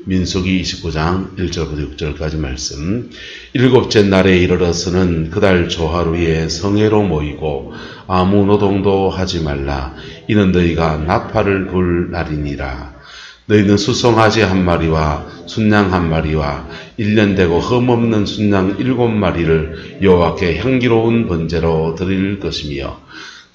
민수기 29장 1절부터 6절까지 말씀. 일곱째 날에 이르러서는 그달 조하루에 성회로 모이고 아무 노동도 하지 말라. 이는 너희가 나팔을 불 날이니라. 너희는 수송아지 한 마리와 순양 한 마리와 1년 되고 흠없는 순양 7마리를 여호와께 향기로운 번제로 드릴 것이며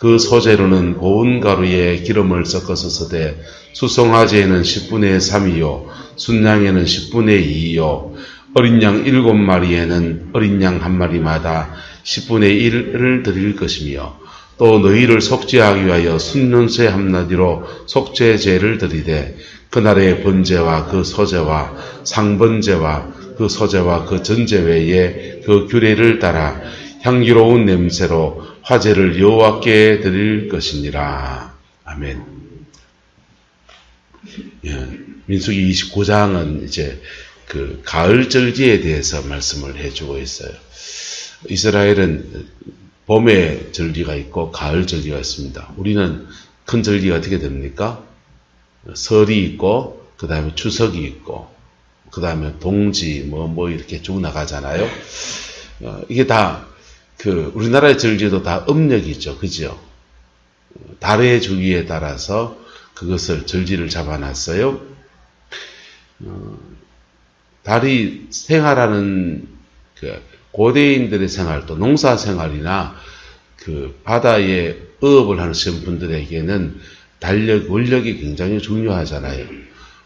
그 소재로는 고운 가루에 기름을 섞어서 쓰되 수송아지에는 10분의 3이요 순양에는 10분의 2이요 어린 양 7마리에는 어린 양 한 마리마다 10분의 1을 드릴 것이며 또 너희를 속죄하기 위하여 순년새 한마디로 속죄제를 드리되 그날의 번제와 그 소제와 상번제와 그 소제와 그 전제 외에 그 규례를 따라 향기로운 냄새로 화제를 여호와께 드릴 것이니라. 아멘. 예, 민수기 29장은 이제 그 가을 절기에 대해서 말씀을 해주고 있어요. 이스라엘은 봄의 절기가 있고 가을 절기가 있습니다. 우리는 큰 절기가 어떻게 됩니까? 설이 있고 그 다음에 추석이 있고 그 다음에 동지 뭐 이렇게 쭉 나가잖아요. 이게 다 그 우리나라의 절기도 다 음력이 있죠. 그죠? 달의 주기에 따라서 그것을 절기를 잡아놨어요. 달이 생활하는 그 고대인들의 생활도 농사 생활이나 그 바다에 어업을 하는 분들에게는 달력, 원력이 굉장히 중요하잖아요.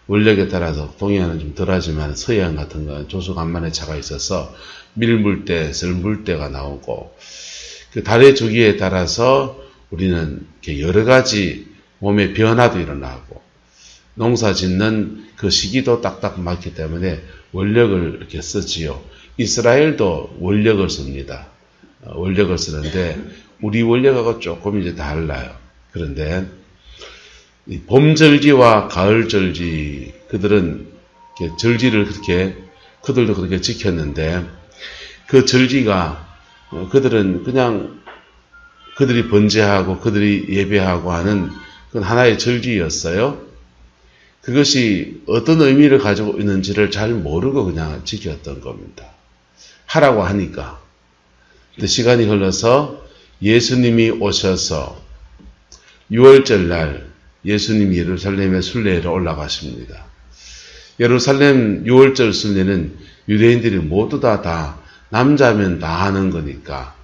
원력에 따라서 동해안은 좀 덜하지만 서해안 같은 건 조수간만의 차가 있어서 밀물 때, 썰물 때가 나오고 그 달의 주기에 따라서 우리는 이렇게 여러 가지 몸의 변화도 일어나고 농사 짓는 그 시기도 딱딱 맞기 때문에 원력을 이렇게 쓰지요. 이스라엘도 원력을 씁니다. 원력을 쓰는데 우리 원력하고 조금 이제 달라요. 그런데 봄절기와 가을절기 그들은 절기를 그렇게 그들도 그렇게 지켰는데 그 절기가 그들은 그냥 그들이 번제하고 그들이 예배하고 하는 그건 하나의 절기였어요. 그것이 어떤 의미를 가지고 있는지를 잘 모르고 그냥 지켰던 겁니다. 하라고 하니까. 근데 시간이 흘러서 예수님이 오셔서 6월절 날 예수님이 예루살렘의 순례로 올라가십니다. 예루살렘 6월절 순례는 유대인들이 모두 다 남자면 다 하는 거니까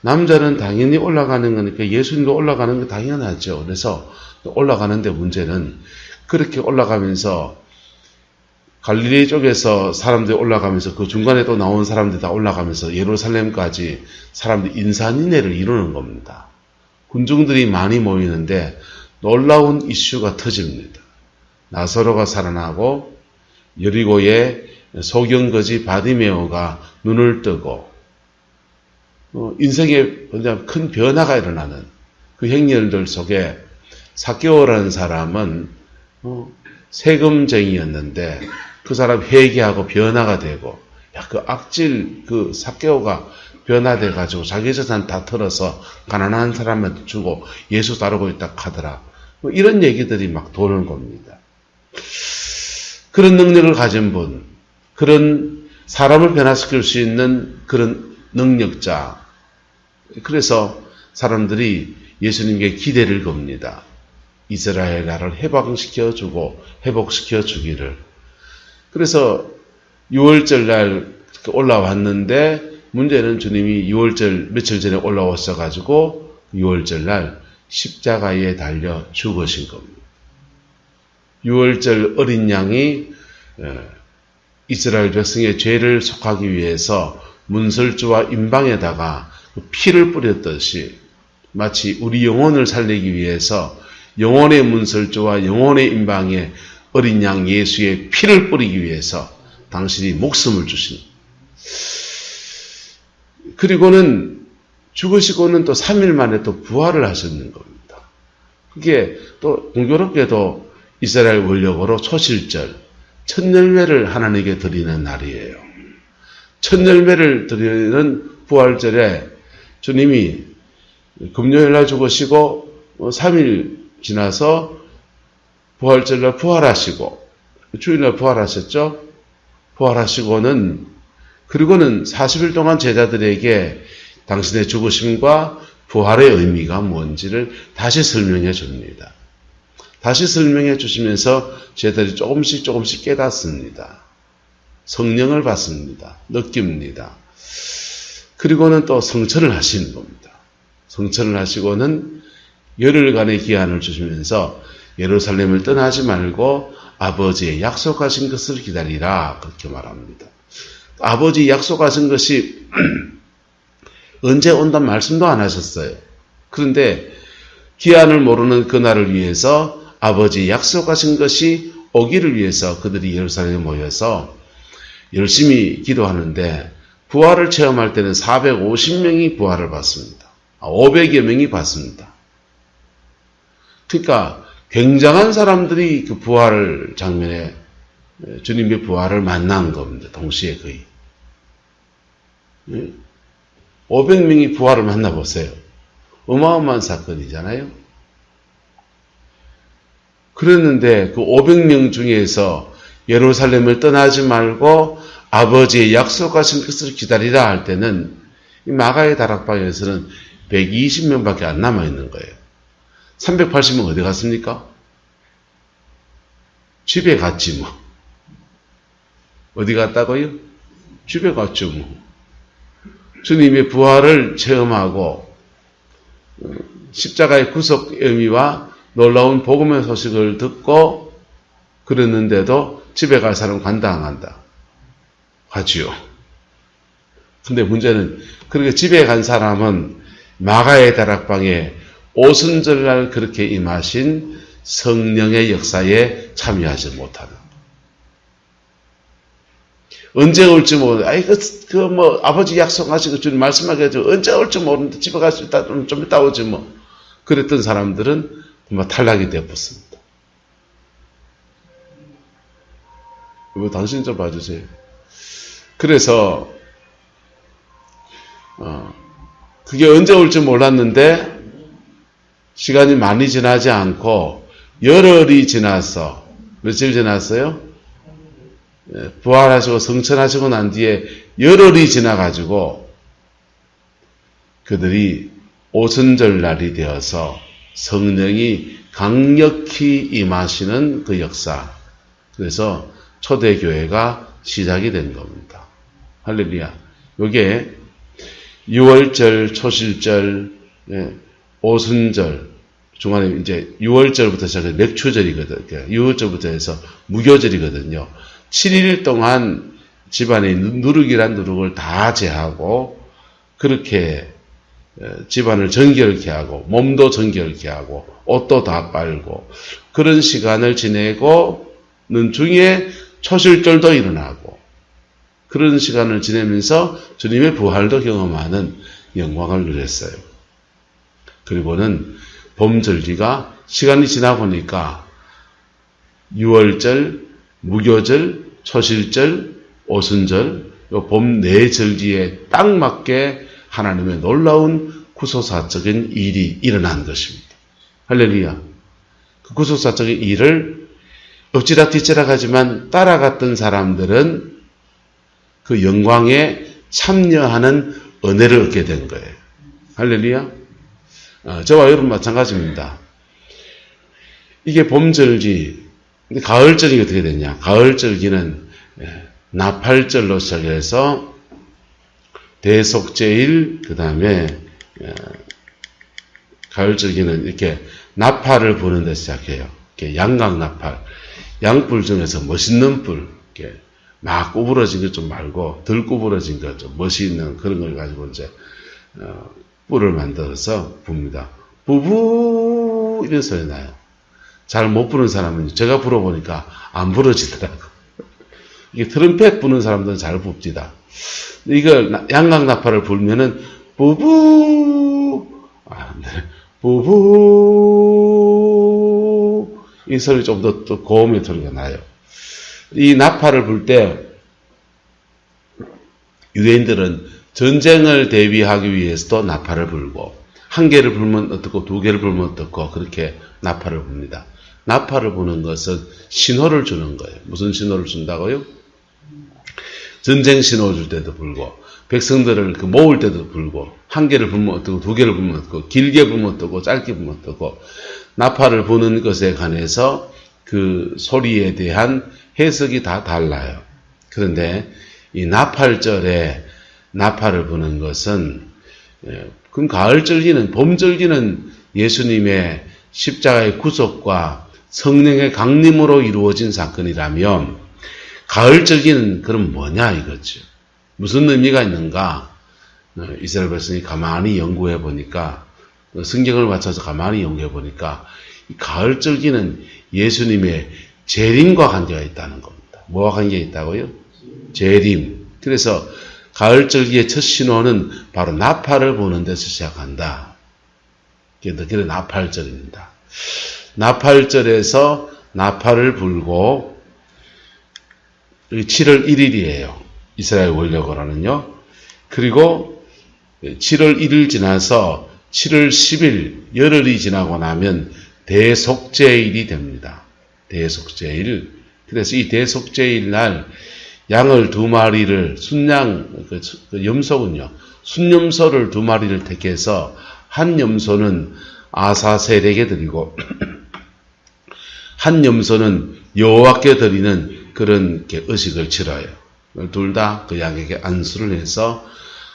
남자는 당연히 올라가는 거니까 예수님도 올라가는 게 당연하죠. 그래서 올라가는데 문제는 그렇게 올라가면서 갈릴리 쪽에서 사람들이 올라가면서 그 중간에 또 나온 사람들이 다 올라가면서 예루살렘까지 사람들이 인산인해를 이루는 겁니다. 군중들이 많이 모이는데 놀라운 이슈가 터집니다. 나사로가 살아나고 여리고의 소경거지 바디메오가 눈을 뜨고 인생에 큰 변화가 일어나는 그 행렬들 속에 삭개오라는 사람은 세금쟁이였는데 그 사람 회개하고 변화가 되고 그 악질 그 삭개오가 변화돼 가지고 자기 재산 다 털어서 가난한 사람한테 주고 예수 따르고 있다 하더라. 이런 얘기들이 막 도는 겁니다. 그런 능력을 가진 분, 그런 사람을 변화시킬 수 있는 그런 능력자. 그래서 사람들이 예수님께 기대를 겁니다. 이스라엘 나라를 해방시켜주고 회복시켜 주기를. 그래서 6월절 날 올라왔는데 문제는 주님이 6월절 며칠 전에 올라오셔가지고 6월절 날 십자가에 달려 죽으신 겁니다. 6월절 어린 양이 이스라엘 백성의 죄를 속하기 위해서 문설주와 임방에다가 피를 뿌렸듯이 마치 우리 영혼을 살리기 위해서 영혼의 문설주와 영혼의 임방에 어린 양 예수의 피를 뿌리기 위해서 당신이 목숨을 주신. 그리고는 죽으시고는 또 3일 만에 또 부활을 하셨는 겁니다. 그게 또 공교롭게도 이스라엘 원력으로 초실절, 첫 열매를 하나님께 드리는 날이에요. 첫 열매를 드리는 부활절에 주님이 금요일날 죽으시고 3일 지나서 부활절날 부활하시고 주일날 부활하셨죠? 부활하시고는 그리고는 40일 동안 제자들에게 당신의 죽으심과 부활의 의미가 뭔지를 다시 설명해 줍니다. 다시 설명해 주시면서 제자들이 조금씩 깨닫습니다. 성령을 받습니다. 느낍니다. 그리고는 또 성천을 하시는 겁니다. 성천을 하시고는 열흘간의 기한을 주시면서 예루살렘을 떠나지 말고 아버지의 약속하신 것을 기다리라 그렇게 말합니다. 아버지 약속하신 것이 언제 온단 말씀도 안 하셨어요. 그런데 기한을 모르는 그날을 위해서 아버지 약속하신 것이 오기를 위해서 그들이 예루살렘에 모여서 열심히 기도하는데 부활을 체험할 때는 450명이 부활을 받습니다. 500여 명이 받습니다. 그러니까 굉장한 사람들이 그 부활 장면에 주님의 부활을 만난 겁니다. 동시에 거의. 500명이 부활을 만나보세요. 어마어마한 사건이잖아요. 그랬는데 그 500명 중에서 예루살렘을 떠나지 말고 아버지의 약속하신 것을 기다리라 할 때는 이 마가의 다락방에서는 120명밖에 안 남아있는 거예요. 380명 어디 갔습니까? 집에 갔지 뭐. 어디 갔다고요? 집에 갔죠 뭐. 주님의 부활을 체험하고 십자가의 구속 의미와 놀라운 복음의 소식을 듣고 그랬는데도 집에 갈 사람 간다 안 간다? 가지요. 근데 문제는 그렇게 집에 간 사람은 마가의 다락방에 오순절날 그렇게 임하신 성령의 역사에 참여하지 못하는. 언제 올지 모르는데, 아버지 약속하시고 주님 말씀하셔가지고 언제 올지 모르는데 집에 갈 수 있다, 좀 이따 오지 뭐. 그랬던 사람들은 정말 탈락이 되었습니다. 이거 당신 좀 봐주세요. 그래서, 그게 언제 올지 몰랐는데, 시간이 많이 지나지 않고, 열흘이 지나서, 며칠 지났어요? 부활하시고 성천하시고 난 뒤에 열흘이 지나가지고, 그들이 오순절 날이 되어서 성령이 강력히 임하시는 그 역사. 그래서 초대교회가 시작이 된 겁니다. 할렐루야. 요게 6월절, 초실절, 오순절, 중간에 이제 6월절부터 시작해서 맥추절이거든요. 6월절부터 해서 무교절이거든요. 7일 동안 집안에 누룩이란 누룩을 다 제하고 그렇게 집안을 정결케 하고 몸도 정결케 하고 옷도 다 빨고 그런 시간을 지내고는 중에 초실절도 일어나고 그런 시간을 지내면서 주님의 부활도 경험하는 영광을 누렸어요. 그리고는 봄절기가 시간이 지나 보니까 6월절, 무교절, 초실절, 오순절 요 봄 네 절기에 딱 맞게 하나님의 놀라운 구속사적인 일이 일어난 것입니다. 할렐루야. 그 구속사적인 일을 엎치락 뒤치락 하지만 따라갔던 사람들은 그 영광에 참여하는 은혜를 얻게 된 거예요. 할렐루야. 저와 여러분 마찬가지입니다. 이게 봄절기, 가을절기 어떻게 되냐? 가을절기는 나팔절로 시작해서 대속제일, 그 다음에 가을절기는 이렇게 나팔을 부는 데 시작해요. 이렇게 양각나팔, 양불 중에서 멋있는 불, 이렇게 막 구부러진 것 좀 말고 덜 구부러진 것 좀 멋있는 그런 걸 가지고 이제 불을 만들어서 붑니다. 부부 이런 소리 나요. 잘 못 부는 사람은 제가 불어보니까 안 부러지더라고. 이게 트럼펫 부는 사람들은 잘 붑니다. 이걸 양각나팔을 불면은 부부 부부 이 소리 좀 더 고음의 소리가 나요. 이 나팔을 불 때 유대인들은 전쟁을 대비하기 위해서도 나팔을 불고 한 개를 불면 어떻고 두 개를 불면 어떻고 그렇게 나팔을 붑니다. 나팔을 부는 것은 신호를 주는 거예요. 무슨 신호를 준다고요? 전쟁 신호 줄 때도 불고, 백성들을 모을 때도 불고, 한 개를 불면 어떠고, 두 개를 불면 어떠고, 길게 불면 어떠고, 짧게 불면 어떠고, 나팔을 부는 것에 관해서 그 소리에 대한 해석이 다 달라요. 그런데 이 나팔절에 나팔을 부는 것은, 그럼 가을절기는, 봄절기는 예수님의 십자가의 구속과 성령의 강림으로 이루어진 사건이라면, 가을절기는 그럼 뭐냐 이거죠. 무슨 의미가 있는가? 이스라엘 백성이 가만히 연구해 보니까, 성경을 맞춰서 가만히 연구해 보니까, 이 가을절기는 예수님의 재림과 관계가 있다는 겁니다. 뭐와 관계가 있다고요? 재림. 그래서 가을절기의 첫 신호는 바로 나팔을 부는 데서 시작한다. 그게 나팔절입니다. 나팔절에서 나팔을 불고 7월 1일이에요. 이스라엘 원력으로는요. 그리고 7월 1일 지나서 7월 10일 열흘이 지나고 나면 대속죄일이 됩니다. 대속죄일. 그래서 이 대속죄일 날 양을 2마리를 순양 염소군요. 순염소를 2마리를 택해서 한 염소는 아사셀에게 드리고 한 염소는 여호와께 드리는 그런 의식을 치러요. 둘 다 그 양에게 안수를 해서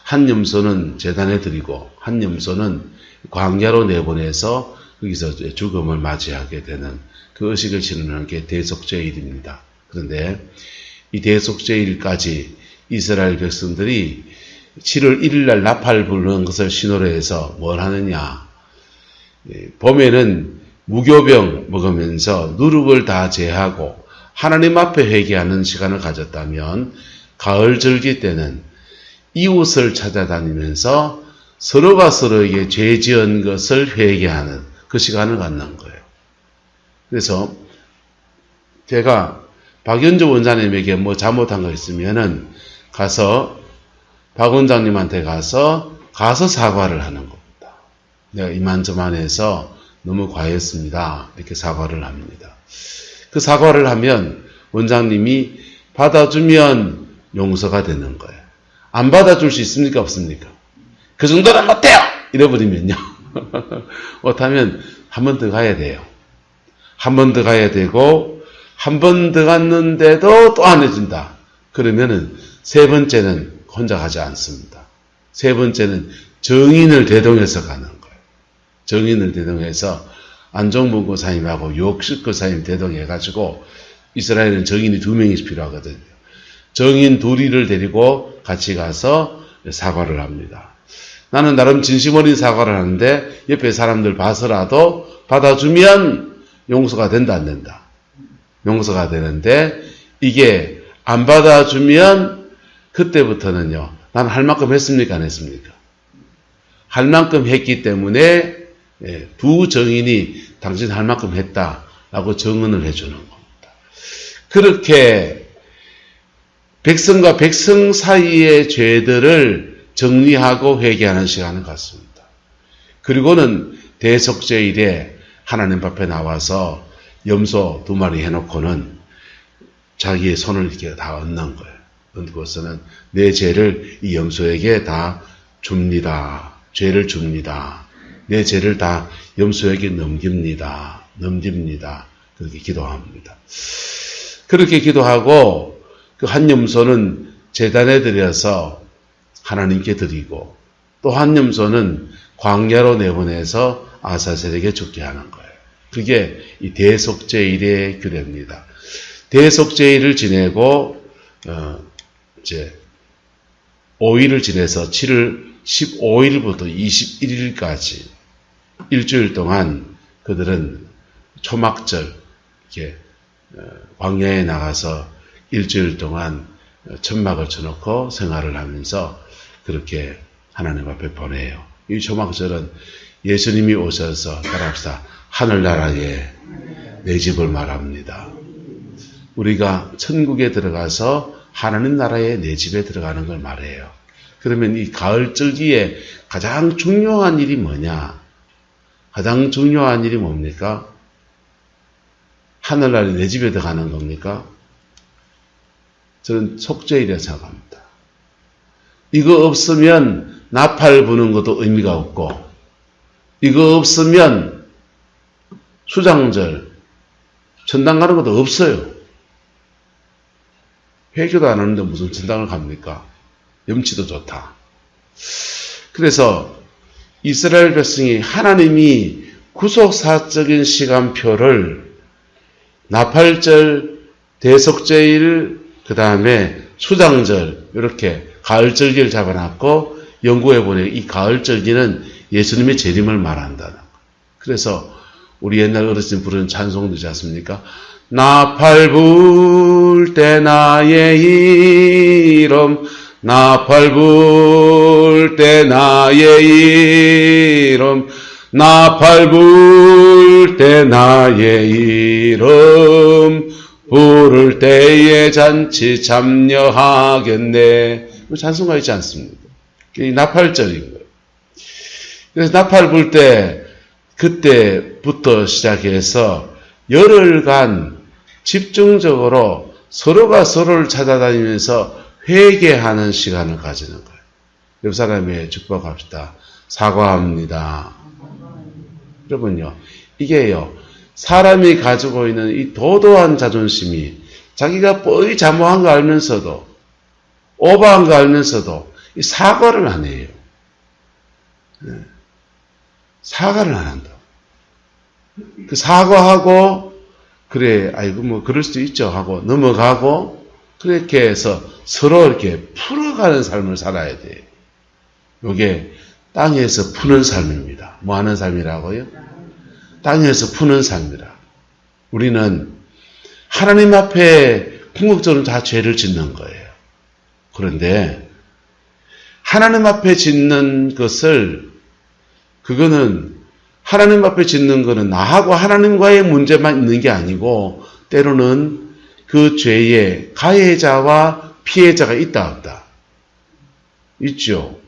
한 염소는 제단에 드리고 한 염소는 광야로 내보내서 거기서 죽음을 맞이하게 되는 그 의식을 치르는 게 대속죄일입니다. 그런데 이 대속죄일까지 이스라엘 백성들이 7월 1일 날 나팔 부르는 것을 신호로 해서 뭘 하느냐. 봄에는 무교병 먹으면서 누룩을 다 제하고 하나님 앞에 회개하는 시간을 가졌다면 가을절기 때는 이웃을 찾아다니면서 서로가 서로에게 죄 지은 것을 회개하는 그 시간을 갖는 거예요. 그래서 제가 박연주 원장님에게 뭐 잘못한 거 있으면은 가서 박 원장님한테 가서 사과를 하는 겁니다. 내가 이만저만해서 너무 과했습니다. 이렇게 사과를 합니다. 그 사과를 하면 원장님이 받아주면 용서가 되는 거예요. 안 받아줄 수 있습니까? 없습니까? 그 정도는 못해요! 이래버리면요. 못하면 한 번 더 가야 돼요. 한 번 더 가야 되고, 한 번 더 갔는데도 또 안 해준다. 그러면은 세 번째는 혼자 가지 않습니다. 세 번째는 정인을 대동해서 가는 거예요. 정인을 대동해서 안종문 고사님하고 욕식 고사님 대동해가지고 이스라엘은 정인이 2명이 필요하거든요. 정인 2을 데리고 같이 가서 사과를 합니다. 나는 나름 진심 어린 사과를 하는데 옆에 사람들 봐서라도 받아주면 용서가 된다 안 된다? 용서가 되는데 이게 안 받아주면 그때부터는요. 난 할 만큼 했습니까? 안 했습니까? 할 만큼 했기 때문에 두 정인이 당신 할 만큼 했다라고 정언을 해주는 겁니다. 그렇게 백성과 백성 사이의 죄들을 정리하고 회개하는 시간을 갖습니다. 그리고는 대속죄일에 하나님 앞에 나와서 염소 2마리 해놓고는 자기의 손을 이렇게 다 얹는 거예요. 얹고서는 내 죄를 이 염소에게 다 줍니다. 죄를 줍니다. 내 죄를 다 염소에게 넘깁니다. 그렇게 기도합니다. 그렇게 기도하고 그 한 염소는 제단에 드려서 하나님께 드리고 또 한 염소는 광야로 내보내서 아사셀에게 죽게 하는 거예요. 그게 이 대속죄일의 규례입니다. 대속죄일을 지내고 이제 5일을 지내서 7월 15일부터 21일까지 일주일 동안 그들은 초막절 이렇게 광야에 나가서 일주일 동안 천막을 쳐놓고 생활을 하면서 그렇게 하나님 앞에 보내요. 이 초막절은 예수님이 오셔서 따라합시다. 하늘나라에 내 집을 말합니다. 우리가 천국에 들어가서 하나님 나라에 내 집에 들어가는 걸 말해요. 그러면 이 가을절기에 가장 중요한 일이 뭐냐? 가장 중요한 일이 뭡니까? 하늘나라에 내 집에 들어가는 겁니까? 저는 속죄일이라 생각합니다. 이거 없으면 나팔 부는 것도 의미가 없고, 이거 없으면 수장절, 전당 가는 것도 없어요. 회개도 안 하는데 무슨 전당을 갑니까? 염치도 좋다. 그래서 이스라엘 백성이 하나님이 구속사적인 시간표를 나팔절, 대속제일, 그 다음에 수장절, 이렇게 가을절기를 잡아놨고, 연구해 보니 이 가을절기는 예수님의 재림을 말한다는 거. 그래서 우리 옛날 어르신 부르는 찬송도 있지 않습니까? 나팔 불 때 나의 이름, 나팔 불 때 나의 이름, 나팔 불 때 나의 이름, 부를 때에 잔치 참여하겠네. 찬송가 있지 않습니까? 이 나팔절인 거예요. 그래서 나팔 불 때, 그때부터 시작해서 열흘간 집중적으로 서로가 서로를 찾아다니면서 회개하는 시간을 가지는 거예요. 옆 사람에 축복합시다. 사과합니다. 여러분요, 이게요, 사람이 가지고 있는 이 도도한 자존심이 자기가 뻔히 잘못한 거 알면서도, 오버한 거 알면서도 이 사과를 안 해요. 사과를 안 한다. 그 사과하고, 그래, 아이고, 뭐, 그럴 수도 있죠. 하고 넘어가고, 그렇게 해서 서로 이렇게 풀어가는 삶을 살아야 돼요. 이게 땅에서 푸는 삶입니다. 뭐 하는 삶이라고요? 땅에서 푸는 삶이라. 우리는 하나님 앞에 궁극적으로 다 죄를 짓는 거예요. 그런데 하나님 앞에 짓는 것을, 그거는 하나님 앞에 짓는 거는 나하고 하나님과의 문제만 있는 게 아니고, 때로는 그 죄의 가해자와 피해자가 있다 없다. 있죠.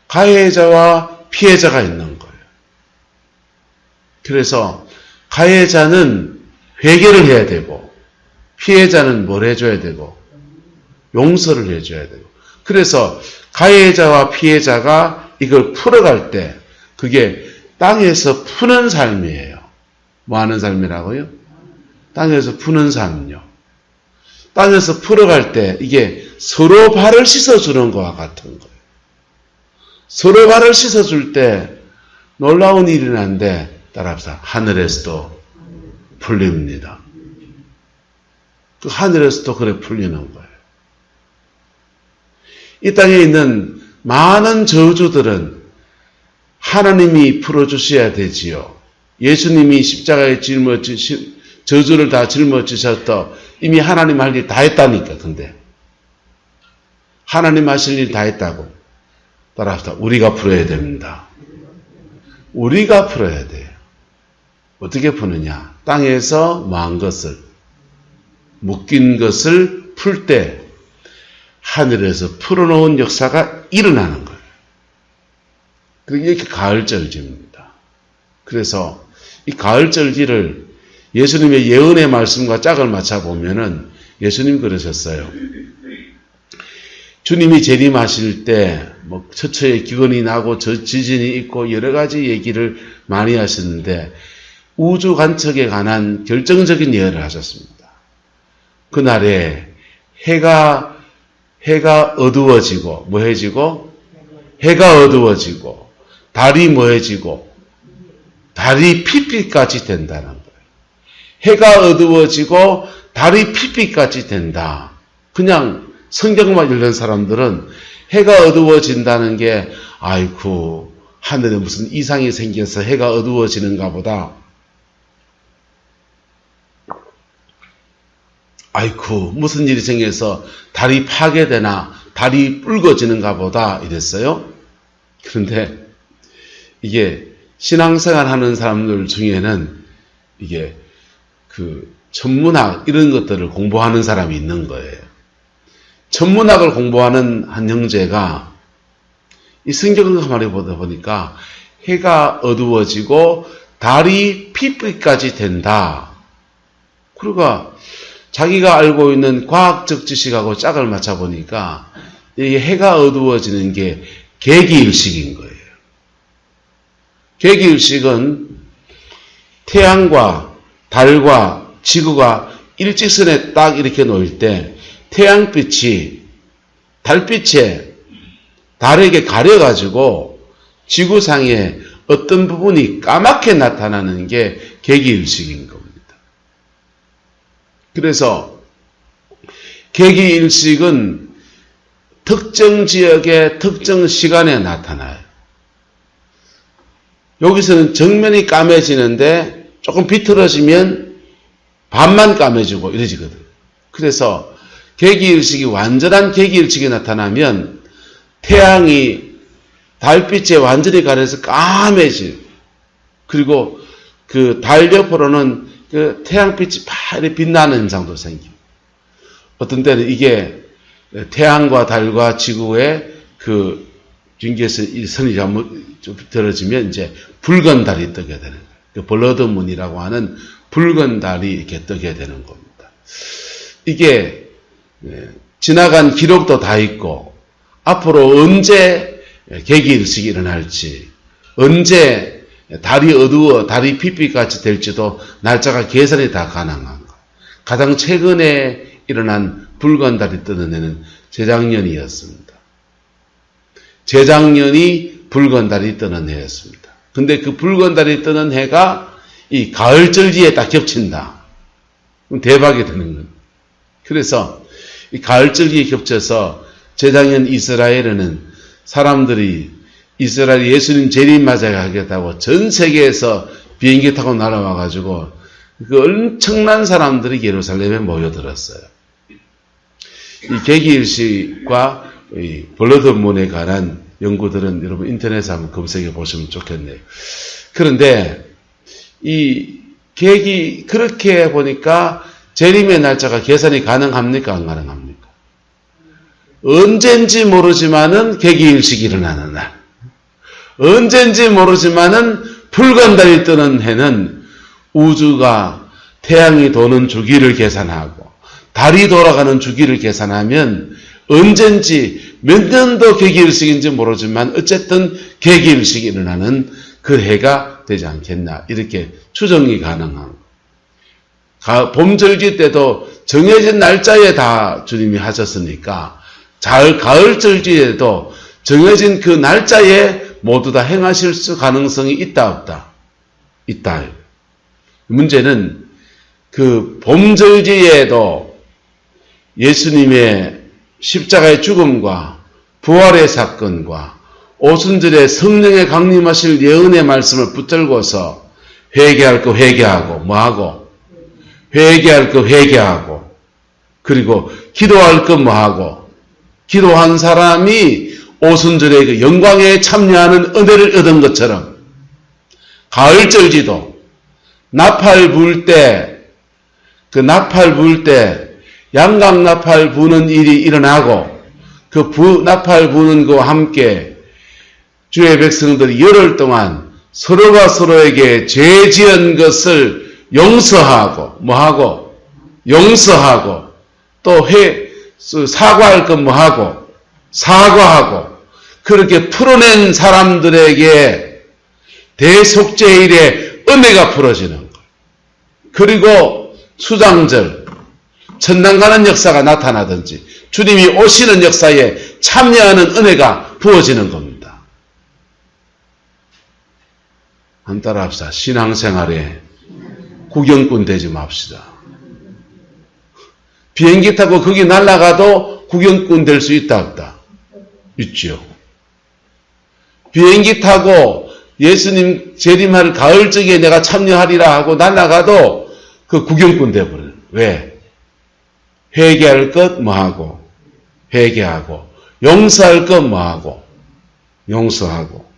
가해자와 피해자가 있는 거예요. 그래서 가해자는 회개를 해야 되고, 피해자는 뭘 해줘야 되고, 용서를 해줘야 되고. 그래서 가해자와 피해자가 이걸 풀어갈 때, 그게 땅에서 푸는 삶이에요. 뭐 하는 삶이라고요? 땅에서 푸는 삶이요. 땅에서 풀어갈 때 이게 서로 발을 씻어주는 것과 같은 거예요. 서로 발을 씻어줄 때 놀라운 일이 난데, 따라합시다. 하늘에서도 풀립니다. 그 하늘에서도 그래 풀리는 거예요. 이 땅에 있는 많은 저주들은 하나님이 풀어주셔야 되지요. 예수님이 십자가에 저주를 다 짊어지셨다. 이미 하나님 할 일 다 했다니까. 근데 하나님 하실 일 다 했다고. 따라합시다. 우리가 풀어야 됩니다. 우리가 풀어야 돼요. 어떻게 푸느냐? 땅에서 망한 것을, 묶인 것을 풀 때 하늘에서 풀어놓은 역사가 일어나는 거예요. 그게 이렇게 가을절기입니다. 그래서 이 가을절기를 예수님의 예언의 말씀과 짝을 맞춰보면은 예수님이 그러셨어요. 주님이 재림하실 때 뭐 처처에 기근이 나고 지진이 있고 여러 가지 얘기를 많이 하셨는데, 우주 관측에 관한 결정적인 예언을 하셨습니다. 그날에 해가 어두워지고 뭐해지고, 해가 어두워지고 달이 뭐해지고 달이 핏빛같이 된다는 거예요. 해가 어두워지고 달이 핏빛같이 된다. 그냥 성경만 읽는 사람들은 해가 어두워진다는 게, 아이쿠, 하늘에 무슨 이상이 생겨서 해가 어두워지는가 보다. 아이쿠, 무슨 일이 생겨서 달이 파괴되나, 달이 붉어지는가 보다 이랬어요. 그런데 이게 신앙생활 하는 사람들 중에는 이게 그 천문학 이런 것들을 공부하는 사람이 있는 거예요. 천문학을 공부하는 한 형제가 이 성경을 가만히 보다 보니까 해가 어두워지고 달이 핏빛까지 된다. 그러니까 자기가 알고 있는 과학적 지식하고 짝을 맞춰 보니까 이 해가 어두워지는 게 개기일식인 거예요. 개기일식은 태양과 달과 지구가 일직선에 딱 이렇게 놓일 때 태양빛이 달빛에 달에게 가려가지고 지구상에 어떤 부분이 까맣게 나타나는 게 개기일식인 겁니다. 그래서 개기일식은 특정 지역의 특정 시간에 나타나요. 여기서는 정면이 까매지는데 조금 비틀어지면 반만 까매지고 이러지거든. 그래서 개기일식이 완전한 개기일식이 나타나면 태양이 달빛에 완전히 가려서 까매지. 그리고 그 달 옆으로는 그 태양빛이 파랗게 빛나는 현상도 생기고. 어떤 때는 이게 태양과 달과 지구의 그 중계에서 이 선이 잘못 들어지면 이제 붉은 달이 뜨게 되는 거예요. 그 블러드문이라고 하는 붉은 달이 이렇게 뜨게 되는 겁니다. 이게 지나간 기록도 다 있고 앞으로 언제 개기일식이 일어날지, 언제 달이 어두워 달이 핏빛같이 될지도 날짜가 계산이 다 가능한 거. 가장 최근에 일어난 붉은 달이 뜨는 해는 재작년이었습니다. 재작년이 붉은 달이 뜨는 해였습니다. 근데 그 붉은 달이 뜨는 해가 이 가을절기에 딱 겹친다. 그럼 대박이 되는 거예요. 그래서 이 가을절기에 겹쳐서 재작년 이스라엘에는 사람들이 이스라엘 예수님 재림 맞이하겠다고 전 세계에서 비행기 타고 날아와가지고 그 엄청난 사람들이 예루살렘에 모여들었어요. 이 개기일식과 이 블러드문에 관한 연구들은 여러분 인터넷에 한번 검색해 보시면 좋겠네요. 그런데 이 그렇게 보니까 재림의 날짜가 계산이 가능합니까? 안 가능합니까? 언젠지 모르지만은 개기일식이 일어나는 날. 언젠지 모르지만은 붉은 달이 뜨는 해는 우주가 태양이 도는 주기를 계산하고 달이 돌아가는 주기를 계산하면 언젠지 몇 년도 개기일식인지 모르지만 어쨌든 개기일식이 일어나는 그 해가 되지 않겠나 이렇게 추정이 가능한 봄절기 때도 정해진 날짜에 다 주님이 하셨으니까 가을절기에도 정해진 그 날짜에 모두 다 행하실 가능성이 있다 없다? 있다. 문제는 그 봄절기에도 예수님의 십자가의 죽음과 부활의 사건과 오순절에 성령의 강림하실 예언의 말씀을 붙들고서 회개할 거 회개하고 뭐하고 회개할 거 회개하고 그리고 기도할 거 뭐하고 기도한 사람이 오순절에 그 영광에 참여하는 은혜를 얻은 것처럼 가을절기도 나팔 불 때 그 나팔 불 때 양각 나팔 부는 일이 일어나고 그 나팔 부는 것과 함께 주의 백성들이 열흘 동안 서로가 서로에게 죄 지은 것을 용서하고 뭐하고 용서하고 또 사과할 것 뭐하고 사과하고 그렇게 풀어낸 사람들에게 대속죄일에 은혜가 풀어지는 것. 그리고 수장절 천당 가는 역사가 나타나든지 주님이 오시는 역사에 참여하는 은혜가 부어지는 겁니다. 한 따라 합시다. 신앙생활에 구경꾼 되지 맙시다. 비행기 타고 거기 날아가도 구경꾼 될 수 있다 없다? 있죠. 비행기 타고 예수님 재림할 가을적에 내가 참여하리라 하고 날아가도 그 구경꾼 되어버려요. 왜? 회개할 것 뭐하고 회개하고 용서할 것 뭐하고 용서하고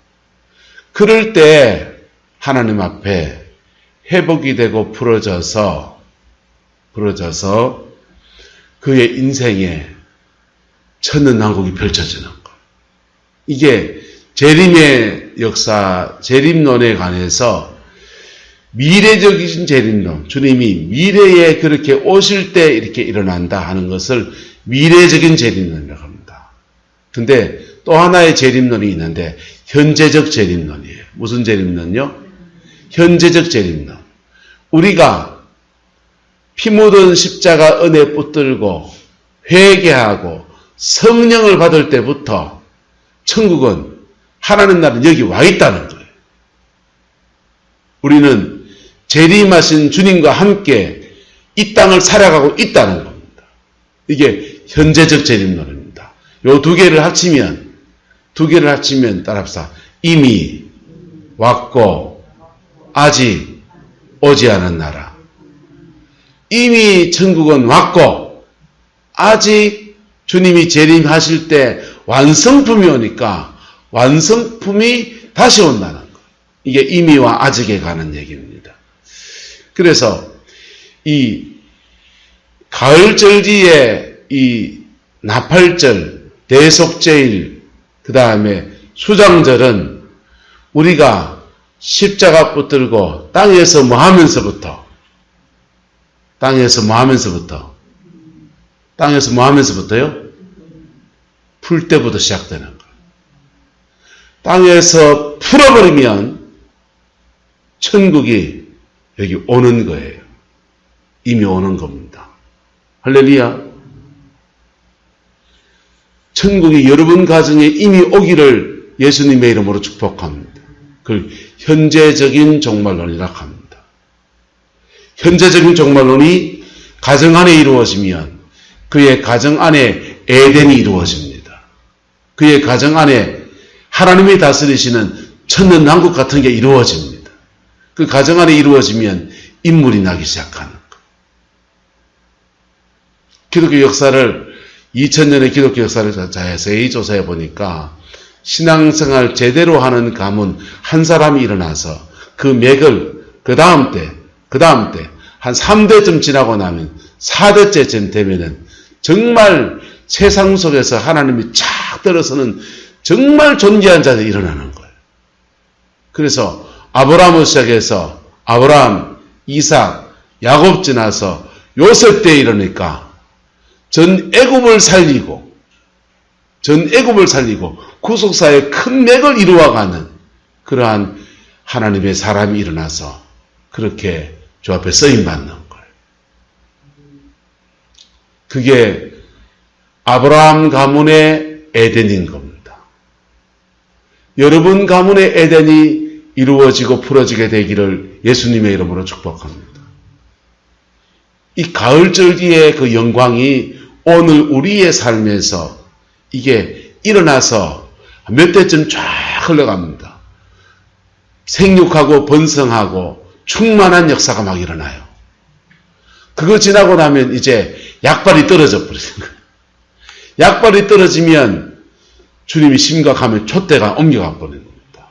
그럴 때 하나님 앞에 회복이 되고 풀어져서 그의 인생에 천년왕국이 펼쳐지는 것. 이게 재림의 역사, 재림론에 관해서 미래적인 재림론, 주님이 미래에 그렇게 오실 때 이렇게 일어난다 하는 것을 미래적인 재림론이라고 합니다. 근데 또 하나의 재림론이 있는데 현재적 재림론이에요. 무슨 재림론요? 현재적 재림론. 우리가 피 묻은 십자가 은혜 붙들고 회개하고 성령을 받을 때부터 천국은 하나님 나라는 여기 와 있다는 거예요. 우리는 재림하신 주님과 함께 이 땅을 살아가고 있다는 겁니다. 이게 현재적 재림론입니다. 요 두 개를 합치면 따라합시다. 이미 왔고 아직 오지 않은 나라. 이미 천국은 왔고 아직 주님이 재림하실 때 완성품이 오니까 완성품이 다시 온다는 거. 이게 이미와 아직에 관한 얘기입니다. 그래서 이 가을절기에 이 나팔절, 대속제일, 그 다음에 수장절은 우리가 십자가 붙들고 땅에서 뭐 하면서부터요? 풀 때부터 시작되는 거예요. 땅에서 풀어버리면 천국이 여기 오는 거예요. 이미 오는 겁니다. 할렐루야. 천국이 여러분 가정에 이미 오기를 예수님의 이름으로 축복합니다. 그걸 현재적인 종말론이라고 합니다. 현재적인 종말론이 가정 안에 이루어지면 그의 가정 안에 에덴이 이루어집니다. 그의 가정 안에 하나님이 다스리시는 천년왕국 같은 게 이루어집니다. 그 가정 안에 이루어지면 인물이 나기 시작하는 것. 기독교 역사를 2000년의 기독교 역사를 자세히 조사해 보니까 신앙생활 제대로 하는 가문 한 사람이 일어나서 그 맥을 그 다음 때 한 3대쯤 지나고 나면 4대째쯤 되면은 정말 세상 속에서 하나님이 쫙 들어서는 정말 존귀한 자들이 일어나는 거예요. 그래서 아브라함을 시작해서 아브라함, 이삭, 야곱 지나서 요셉 때 이러니까 전 애굽을 살리고 구속사의 큰 맥을 이루어가는 그러한 하나님의 사람이 일어나서 그렇게 주 앞에 쓰임받는 거예요. 그게 아브라함 가문의 에덴인 겁니다. 여러분 가문의 에덴이 이루어지고 풀어지게 되기를 예수님의 이름으로 축복합니다. 이 가을절기의 그 영광이 오늘 우리의 삶에서 이게 일어나서 몇 대쯤 쫙 흘러갑니다. 생육하고 번성하고 충만한 역사가 막 일어나요. 그거 지나고 나면 이제 약발이 떨어져 버리는 거예요. 약발이 떨어지면 주님이 심각하면 촛대가 옮겨가 버리는 겁니다.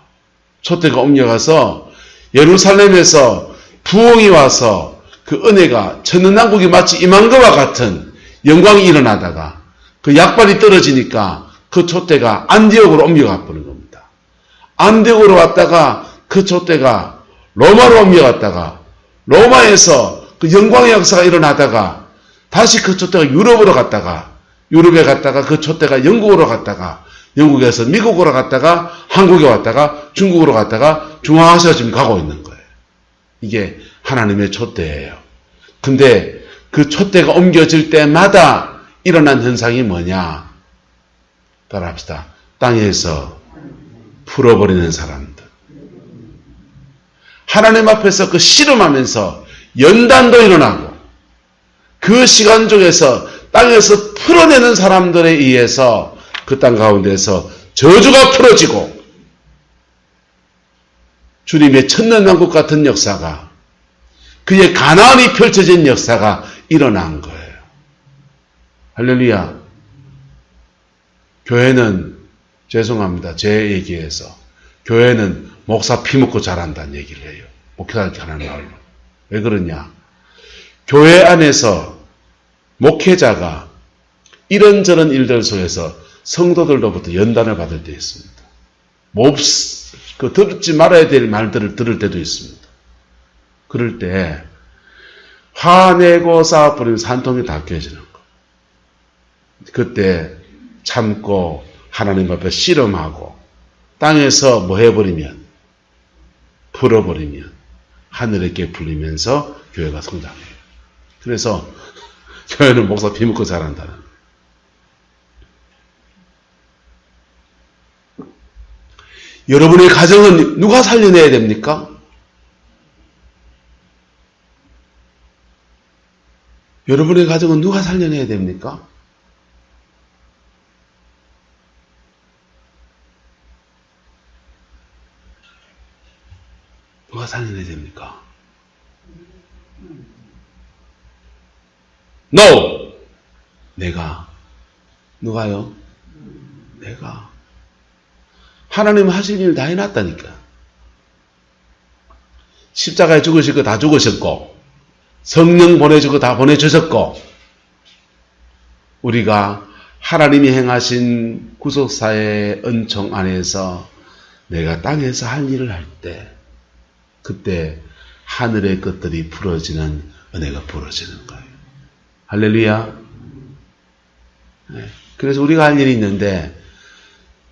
촛대가 옮겨가서 예루살렘에서 부흥이 와서 그 은혜가 천년왕국이 마치 임한 것과 같은 영광이 일어나다가 그 약발이 떨어지니까 그 촛대가 안디옥으로 옮겨가 버리는 겁니다. 안디옥으로 왔다가 그 촛대가 로마로 옮겨갔다가 로마에서 그 영광의 역사가 일어나다가 다시 그 촛대가 유럽으로 갔다가 유럽에 갔다가 그 촛대가 영국으로 갔다가 영국에서 미국으로 갔다가 한국에 왔다가 중국으로 갔다가 중앙아시아 지금 가고 있는 거예요. 이게 하나님의 촛대예요. 근데 그 촛대가 옮겨질 때마다 일어난 현상이 뭐냐? 따라합시다. 땅에서 풀어버리는 사람들. 하나님 앞에서 그 씨름하면서 연단도 일어나고 그 시간 중에서 땅에서 풀어내는 사람들에 의해서 그 땅 가운데서 저주가 풀어지고 주님의 천년왕국 같은 역사가 그의 가나안이 펼쳐진 역사가 일어난 거예요. 할렐루야. 교회는 죄송합니다. 제 얘기에서 교회는 목사 피 먹고 자란다는 얘기를 해요. 목회자한테 하는 말로. 왜 그러냐? 교회 안에서 목회자가 이런저런 일들 속에서 성도들로부터 연단을 받을 때 있습니다. 듣지 말아야 될 말들을 들을 때도 있습니다. 그럴 때 화내고 싸워버리면 산통이 다 깨지는 거. 그때 참고 하나님 앞에 씨름하고 땅에서 뭐 해버리면 풀어버리면 하늘에게 풀리면서 교회가 성장해요. 그래서 교회는 목사 피먹고 자란다는 거예요. 여러분의 가정은 누가 살려내야 됩니까? 여러분의 가정은 누가 살려내야 됩니까? 누가 살려내야 됩니까? No! 내가. 누가요? 내가. 하나님 하실 일 다 해놨다니까. 십자가에 죽으실 거 다 죽으셨고, 성령 보내줄 거 다 보내주셨고, 우리가 하나님이 행하신 구속사의 은총 안에서 내가 땅에서 할 일을 할 때, 그때 하늘의 것들이 풀어지는 은혜가 부러지는 거예요. 할렐루야. 네. 그래서 우리가 할 일이 있는데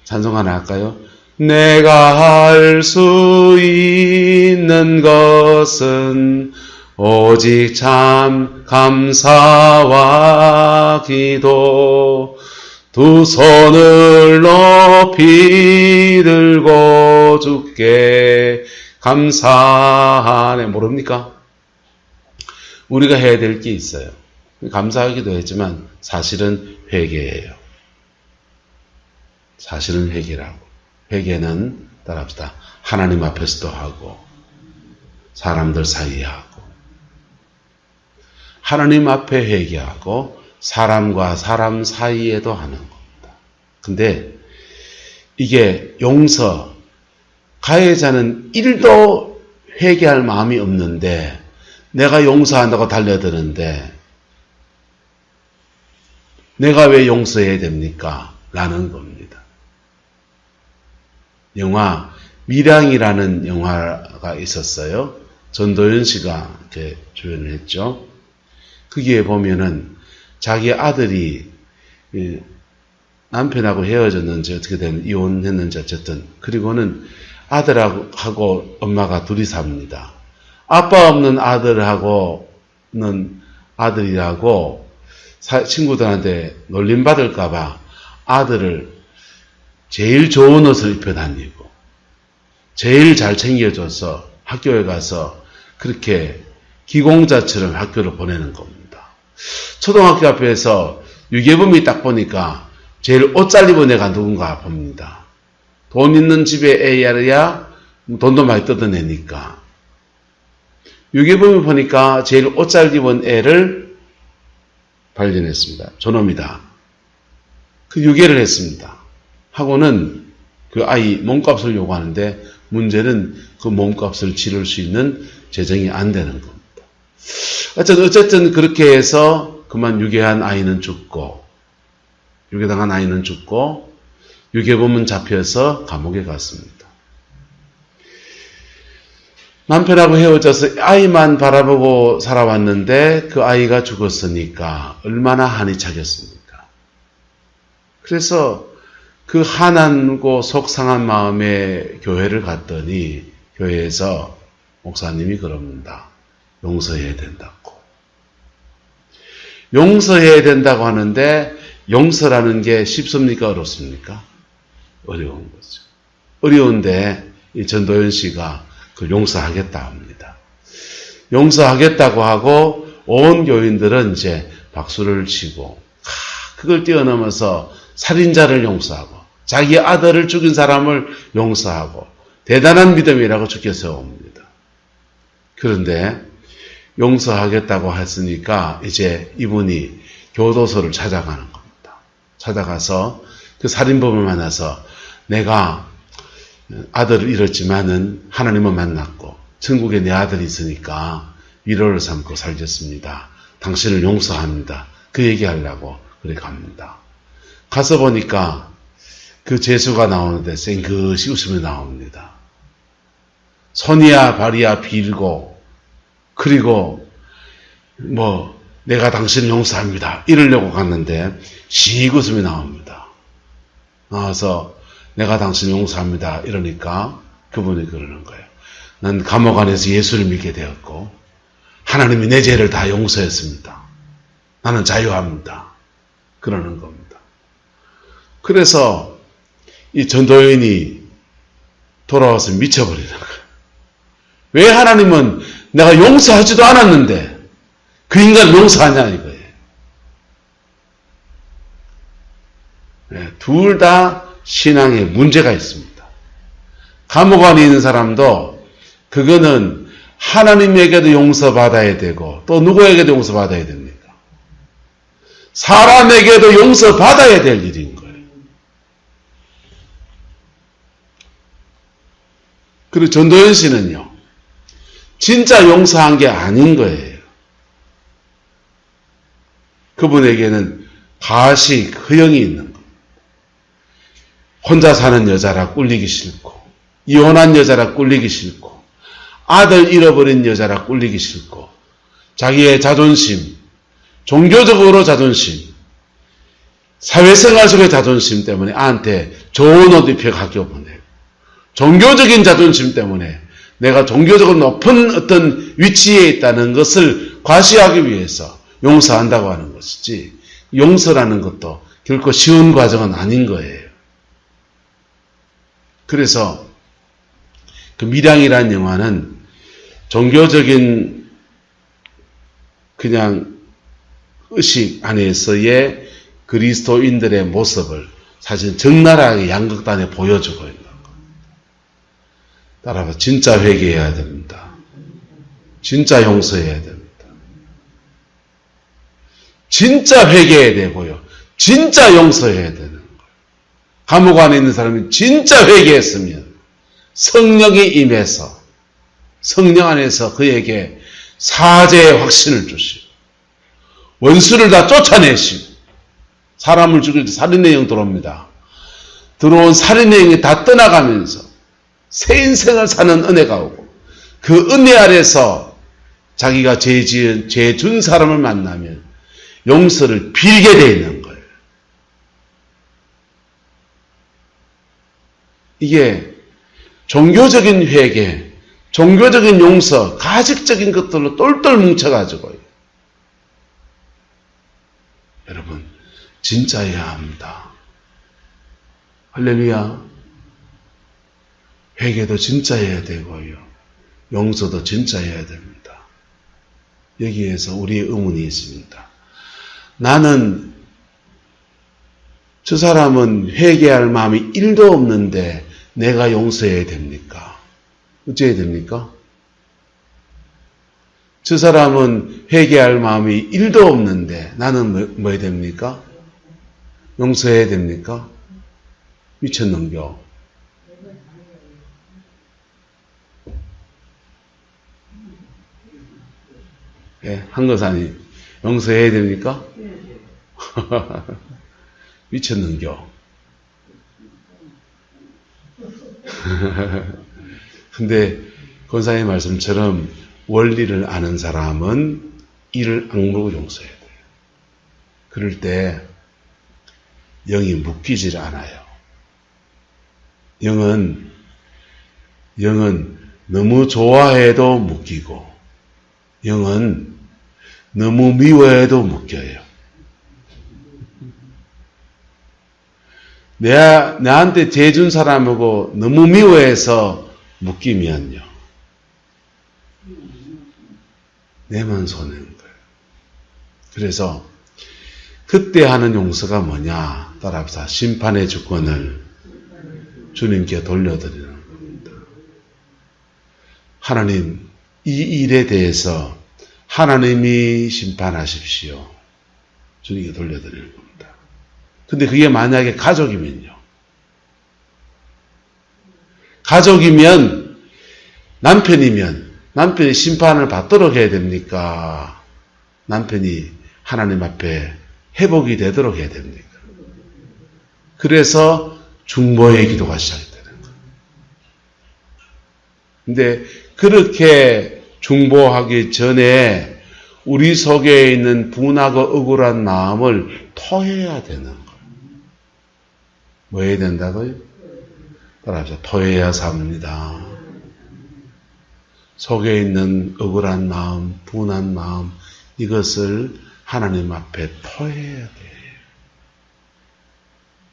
찬송 하나 할까요? 내가 할 수 있는 것은 오직 참 감사와 기도, 두 손을 높이 들고 주께 감사하네. 모릅니까? 우리가 해야 될 게 있어요. 감사하기도 했지만 사실은 회개예요. 사실은 회개라고. 회개는 따라합시다. 하나님 앞에서도 하고 사람들 사이에 하고, 하나님 앞에 회개하고 사람과 사람 사이에도 하는 겁니다. 근데 이게 용서, 가해자는 1도 회개할 마음이 없는데 내가 용서한다고 달려드는데 내가 왜 용서해야 됩니까? 라는 겁니다. 영화 밀양이라는 영화가 있었어요. 전도연 씨가 이렇게 주연을 했죠. 거기에 보면은 자기 아들이 남편하고 헤어졌는지 어떻게 된 이혼했는지 어쨌든, 그리고는 아들하고 엄마가 둘이 삽니다. 아빠 없는 아들하고는 아들이라고 친구들한테 놀림받을까봐 아들을 제일 좋은 옷을 입혀 다니고 제일 잘 챙겨줘서 학교에 가서 그렇게 기공자처럼 학교를 보내는 겁니다. 초등학교 앞에서 유괴범이 딱 보니까 제일 옷 잘 입은 애가 누군가 봅니다. 돈 있는 집에 애야 돈도 많이 뜯어내니까. 유괴범이 보니까 제일 옷 잘 입은 애를 발견했습니다. 저놈이다. 그 유괴를 했습니다. 하고는 그 아이 몸값을 요구하는데 문제는 그 몸값을 치를 수 있는 재정이 안 되는 겁니다. 어쨌든 그렇게 해서 그만 유괴한 아이는 죽고, 유괴당한 아이는 죽고, 유괴범은 잡혀서 감옥에 갔습니다. 남편하고 헤어져서 아이만 바라보고 살아왔는데 그 아이가 죽었으니까 얼마나 한이 차겠습니까? 그래서 그 한안고 속상한 마음에 교회를 갔더니 교회에서 목사님이 그럽니다. 용서해야 된다고. 용서해야 된다고 하는데 용서라는 게 쉽습니까? 어렵습니까? 어려운 거죠. 어려운데 이 전도연 씨가 그 용서하겠다 합니다. 용서하겠다고 하고 온 교인들은 이제 박수를 치고, 그걸 뛰어넘어서 살인자를 용서하고 자기 아들을 죽인 사람을 용서하고 대단한 믿음이라고 주께 세웁니다. 그런데 용서하겠다고 했으니까 이제 이분이 교도소를 찾아가는 겁니다. 찾아가서 그 살인범을 만나서 내가 아들을 잃었지만은 하나님을 만났고 천국에 내 아들이 있으니까 위로를 삼고 살겠습니다. 당신을 용서합니다. 그 얘기하려고 그래 갑니다. 가서 보니까 그 재수가 나오는데 쌩긋이 웃음이 나옵니다. 손이야 발이야 빌고 그리고 내가 당신을 용서합니다 이러려고 갔는데 씩 웃음이 나옵니다. 나와서 내가 당신을 용서합니다 이러니까 그분이 그러는 거예요. 난 감옥 안에서 예수를 믿게 되었고 하나님이 내 죄를 다 용서했습니다. 나는 자유합니다. 그러는 겁니다. 그래서 이 전도연이 돌아와서 미쳐버리는 거예요. 왜 하나님은 내가 용서하지도 않았는데 그 인간을 용서하냐 이거예요. 둘 다 신앙에 문제가 있습니다. 감옥 안에 있는 사람도 그거는 하나님에게도 용서받아야 되고 또 누구에게도 용서받아야 됩니까? 사람에게도 용서받아야 될 일인 거예요. 그리고 전도연 씨는요, 진짜 용서한 게 아닌 거예요. 그분에게는 가식, 허영이 있는 거예요. 혼자 사는 여자라 꿀리기 싫고, 이혼한 여자라 꿀리기 싫고, 아들 잃어버린 여자라 꿀리기 싫고, 자기의 자존심, 종교적으로 자존심, 사회생활 속의 자존심 때문에 아한테 좋은 옷 입혀 학교 보내고, 종교적인 자존심 때문에 내가 종교적으로 높은 어떤 위치에 있다는 것을 과시하기 위해서 용서한다고 하는 것이지, 용서라는 것도 결코 쉬운 과정은 아닌 거예요. 그래서 그 밀양이라는 영화는 종교적인 그냥 의식 안에서의 그리스도인들의 모습을 사실 적나라하게 양극단에 보여주고 있는 겁니다. 따라서 진짜 회개해야 됩니다. 진짜 용서해야 됩니다. 진짜 회개해야 되고요. 진짜 용서해야 되는 거예요. 감옥 안에 있는 사람이 진짜 회개했으면 성령이 임해서 성령 안에서 그에게 사죄의 확신을 주시고 원수를 다 쫓아내시고 사람을 죽일 때 살인의 영 들어옵니다. 들어온 살인의 영이 다 떠나가면서 새 인생을 사는 은혜가 오고 그 은혜 아래서 자기가 죄 준 사람을 만나면 용서를 빌게 되어 있는 거예요. 이게 종교적인 회개, 종교적인 용서, 가식적인 것들로 똘똘 뭉쳐가지고요. 여러분, 진짜여야 합니다. 할렐루야. 회개도 진짜여야 되고요. 용서도 진짜여야 됩니다. 여기에서 우리의 의문이 있습니다. 나는 저 사람은 회개할 마음이 1도 없는데 내가 용서해야 됩니까? 어째야 됩니까? 저 사람은 회개할 마음이 1도 없는데 나는 뭐 해야 됩니까? 용서해야 됩니까? 미쳤는겨. 예, 한거사님 용서해야 됩니까? 미쳤는겨. 근데 권사의 말씀처럼 원리를 아는 사람은 이를 악물고 용서해야 돼요. 그럴 때 영이 묶이질 않아요. 영은 너무 좋아해도 묶이고 영은 너무 미워해도 묶여요. 나한테 죄 준 사람하고 너무 미워해서 묶이면요. 내만 손해인 거예요. 그래서 그때 하는 용서가 뭐냐? 따라서 심판의 주권을 주님께 돌려드리는 겁니다. 하나님, 이 일에 대해서 하나님이 심판하십시오. 주님께 돌려드리는 겁니다. 근데 그게 만약에 가족이면요. 가족이면 남편이 심판을 받도록 해야 됩니까? 남편이 하나님 앞에 회복이 되도록 해야 됩니까? 그래서 중보의 기도가 시작되는 거예요. 근데 그렇게 중보하기 전에 우리 속에 있는 분하고 억울한 마음을 토해야 되는 거예요. 뭐 해야 된다고요? 따라하죠. 토해야 삽니다. 속에 있는 억울한 마음, 분한 마음, 이것을 하나님 앞에 토해야 돼요.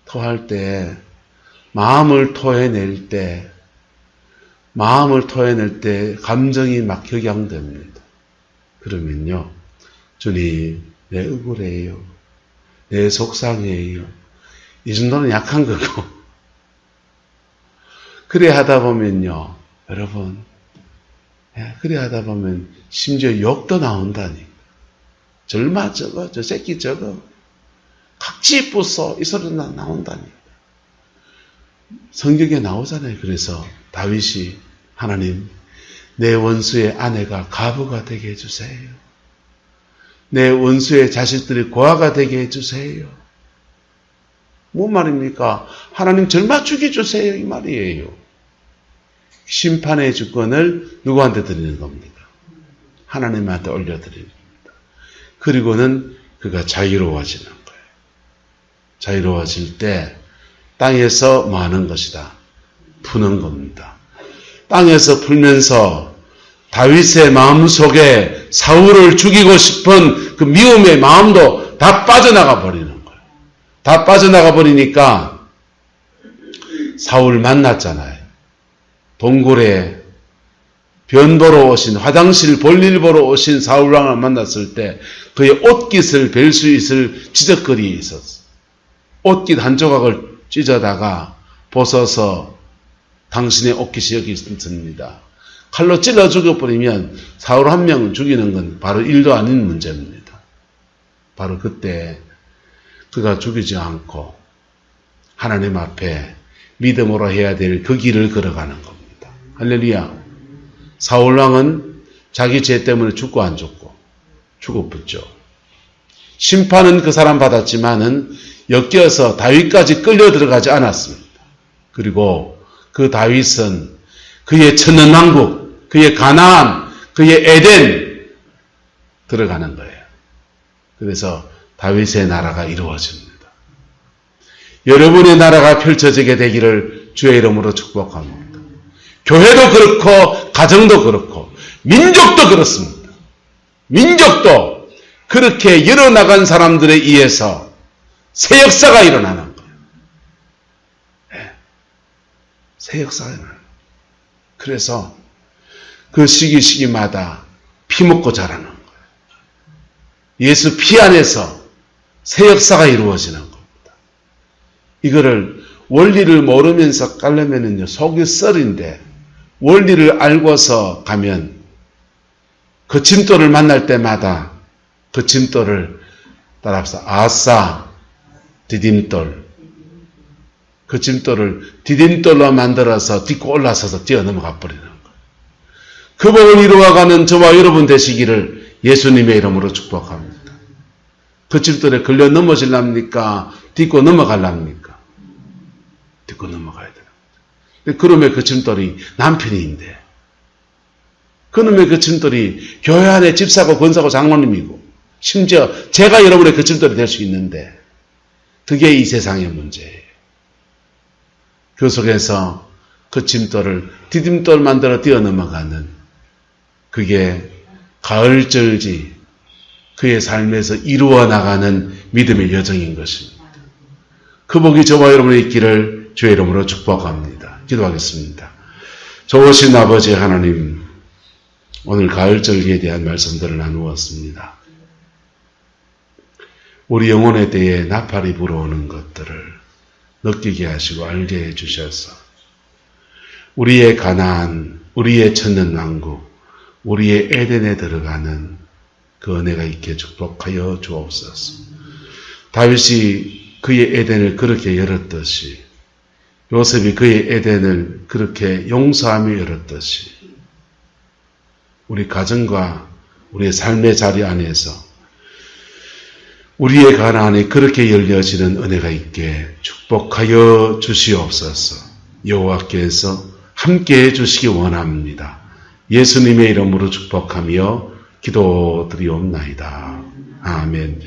토할 때, 마음을 토해낼 때, 감정이 막 격양됩니다. 그러면요, 주님, 내 억울해요. 내 속상해요. 이 정도는 약한 거고. 그래 하다 보면요, 여러분, 그래 하다 보면 심지어 욕도 나온다니. 절마 저거, 저 새끼 저거, 각지 부숴, 이 소리가 나온다니. 성경에 나오잖아요. 그래서 다윗이 하나님, 내 원수의 아내가 과부가 되게 해주세요. 내 원수의 자식들이 고아가 되게 해주세요. 뭔 말입니까? 하나님 절마 죽여주세요, 이 말이에요. 심판의 주권을 누구한테 드리는 겁니까? 하나님한테 올려드리는 겁니다. 그리고는 그가 자유로워지는 거예요. 자유로워질 때 땅에서 뭐 하는 것이다? 푸는 겁니다. 땅에서 풀면서 다윗의 마음속에 사울을 죽이고 싶은 그 미움의 마음도 다 빠져나가 버리는 거예요. 다 빠져나가 버리니까 사울 만났잖아요. 동굴에 변보러 오신, 화장실 볼일 보러 오신 사울왕을 만났을 때 그의 옷깃을 벨 수 있을 지적거리에 있었어요. 옷깃 한 조각을 찢어다가 벗어서 당신의 옷깃이 여기 있습니다. 칼로 찔러 죽여버리면 사울 한 명을 죽이는 건 바로 일도 아닌 문제입니다. 바로 그때 그가 죽이지 않고 하나님 앞에 믿음으로 해야 될 그 길을 걸어가는 겁니다. 할렐루야. 사울왕은 자기 죄 때문에 죽고 안 죽고? 죽었죠. 심판은 그 사람 받았지만은 엮여서 다윗까지 끌려 들어가지 않았습니다. 그리고 그 다윗은 그의 천년왕국, 그의 가나안, 그의 에덴 들어가는 거예요. 그래서 다윗의 나라가 이루어집니다. 여러분의 나라가 펼쳐지게 되기를 주의 이름으로 축복합니다. 교회도 그렇고 가정도 그렇고 민족도 그렇습니다. 민족도 그렇게 열어나간 사람들에 의해서 새 역사가 일어나는 거예요. 새 역사가 일어나는 거예요. 그래서 그 시기마다 피 먹고 자라는 거예요. 예수 피 안에서 새 역사가 이루어지는 겁니다. 이거를 원리를 모르면서 깔려면은요, 속이 썰인데, 원리를 알고서 가면 거침돌을 만날 때마다 거침돌을 따라합시다. 아싸, 디딤돌. 거침돌을 디딤돌로 만들어서 딛고 올라서서 뛰어넘어가 버리는 거예요. 그 복을 이루어가는 저와 여러분 되시기를 예수님의 이름으로 축복합니다. 거침돌에 걸려 넘어질랍니까? 딛고 넘어갈랍니까? 딛고 넘어가야 되는 거죠. 그놈의 거침돌이 남편인데, 그놈의 거침돌이 교회 안에 집사고 권사고 장로님이고, 심지어 제가 여러분의 거침돌이 될 수 있는데, 그게 이 세상의 문제예요. 그 속에서 거침돌을 디딤돌 만들어 뛰어넘어가는, 그게 가을절지 그의 삶에서 이루어 나가는 믿음의 여정인 것입니다. 그 복이 저와 여러분의 있기를 주의 이름으로 축복합니다. 기도하겠습니다. 좋으신 아버지 하나님, 오늘 가을절기에 대한 말씀들을 나누었습니다. 우리 영혼에 대해 나팔이 불어오는 것들을 느끼게 하시고 알게 해주셔서 우리의 가나안, 우리의 천년왕국, 우리의 에덴에 들어가는 그 은혜가 있게 축복하여 주옵소서. 다윗이 그의 에덴을 그렇게 열었듯이, 요셉이 그의 에덴을 그렇게 용서하며 열었듯이, 우리 가정과 우리의 삶의 자리 안에서 우리의 가나안이 그렇게 열려지는 은혜가 있게 축복하여 주시옵소서. 여호와께서 함께해 주시기 원합니다. 예수님의 이름으로 축복하며 기도드리옵나이다. 아멘.